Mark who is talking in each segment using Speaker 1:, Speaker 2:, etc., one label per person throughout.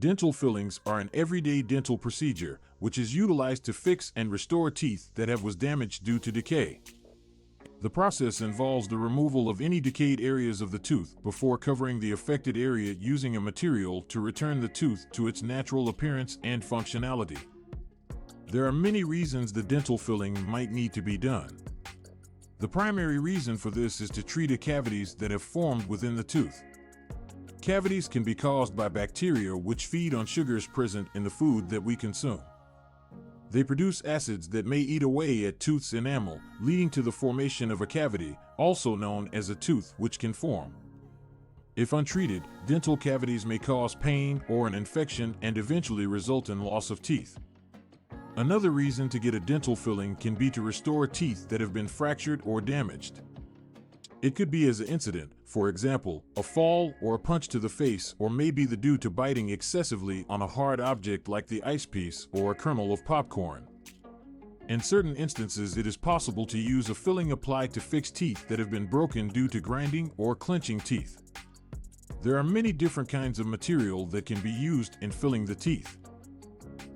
Speaker 1: Dental fillings are an everyday dental procedure which is utilized to fix and restore teeth that was damaged due to decay. The process involves the removal of any decayed areas of the tooth before covering the affected area using a material to return the tooth to its natural appearance and functionality. There are many reasons the dental filling might need to be done. The primary reason for this is to treat cavities that have formed within the tooth. Cavities can be caused by bacteria which feed on sugars present in the food that we consume. They produce acids that may eat away at tooth's enamel, leading to the formation of a cavity, also known as a tooth, which can form. If untreated, dental cavities may cause pain or an infection and eventually result in loss of teeth. Another reason to get a dental filling can be to restore teeth that have been fractured or damaged. It could be as an incident, for example, a fall or a punch to the face, or maybe due to biting excessively on a hard object like the ice piece or a kernel of popcorn. In certain instances, it is possible to use a filling applied to fix teeth that have been broken due to grinding or clenching teeth. There are many different kinds of material that can be used in filling the teeth.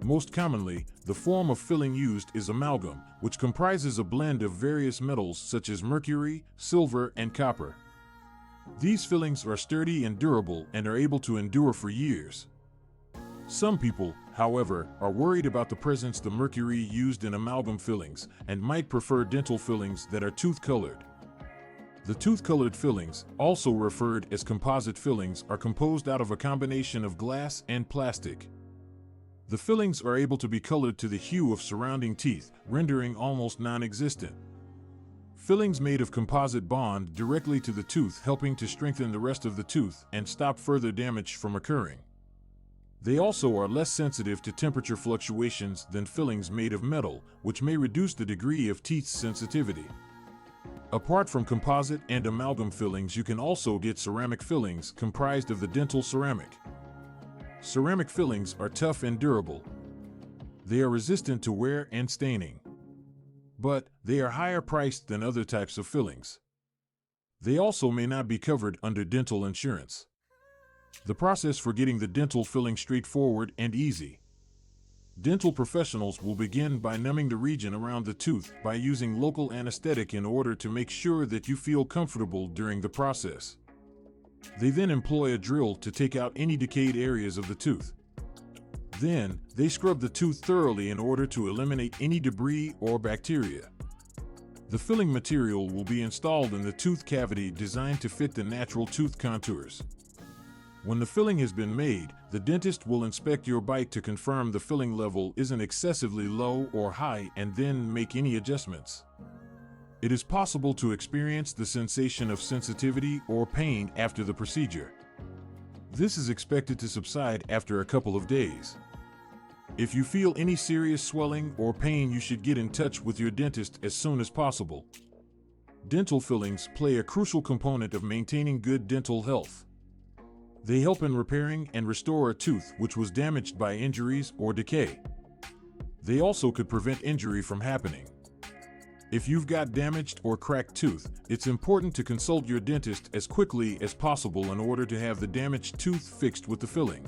Speaker 1: Most commonly, the form of filling used is amalgam, which comprises a blend of various metals such as mercury, silver, and copper. These fillings are sturdy and durable and are able to endure for years. Some people, however, are worried about the presence of the mercury used in amalgam fillings and might prefer dental fillings that are tooth-colored. The tooth-colored fillings, also referred as composite fillings, are composed out of a combination of glass and plastic. The fillings are able to be colored to the hue of surrounding teeth, rendering almost non-existent. Fillings made of composite bond directly to the tooth, helping to strengthen the rest of the tooth and stop further damage from occurring. They also are less sensitive to temperature fluctuations than fillings made of metal, which may reduce the degree of teeth's sensitivity. Apart from composite and amalgam fillings, you can also get ceramic fillings comprised of the dental ceramic. Ceramic fillings are tough and durable. They are resistant to wear and staining. But they are higher priced than other types of fillings. They also may not be covered under dental insurance. The process for getting the dental filling straightforward and easy. Dental professionals will begin by numbing the region around the tooth by using local anesthetic in order to make sure that you feel comfortable during the process. They then employ a drill to take out any decayed areas of the tooth. Then, they scrub the tooth thoroughly in order to eliminate any debris or bacteria. The filling material will be installed in the tooth cavity designed to fit the natural tooth contours. When the filling has been made, the dentist will inspect your bite to confirm the filling level isn't excessively low or high and then make any adjustments. It is possible to experience the sensation of sensitivity or pain after the procedure. This is expected to subside after a couple of days. If you feel any serious swelling or pain, you should get in touch with your dentist as soon as possible. Dental fillings play a crucial component of maintaining good dental health. They help in repairing and restore a tooth which was damaged by injuries or decay. They also could prevent injury from happening. If you've got damaged or cracked tooth, it's important to consult your dentist as quickly as possible in order to have the damaged tooth fixed with the filling.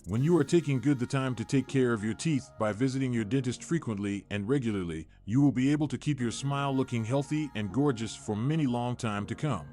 Speaker 1: When you are taking the time to take care of your teeth by visiting your dentist frequently and regularly, you will be able to keep your smile looking healthy and gorgeous for many long time to come.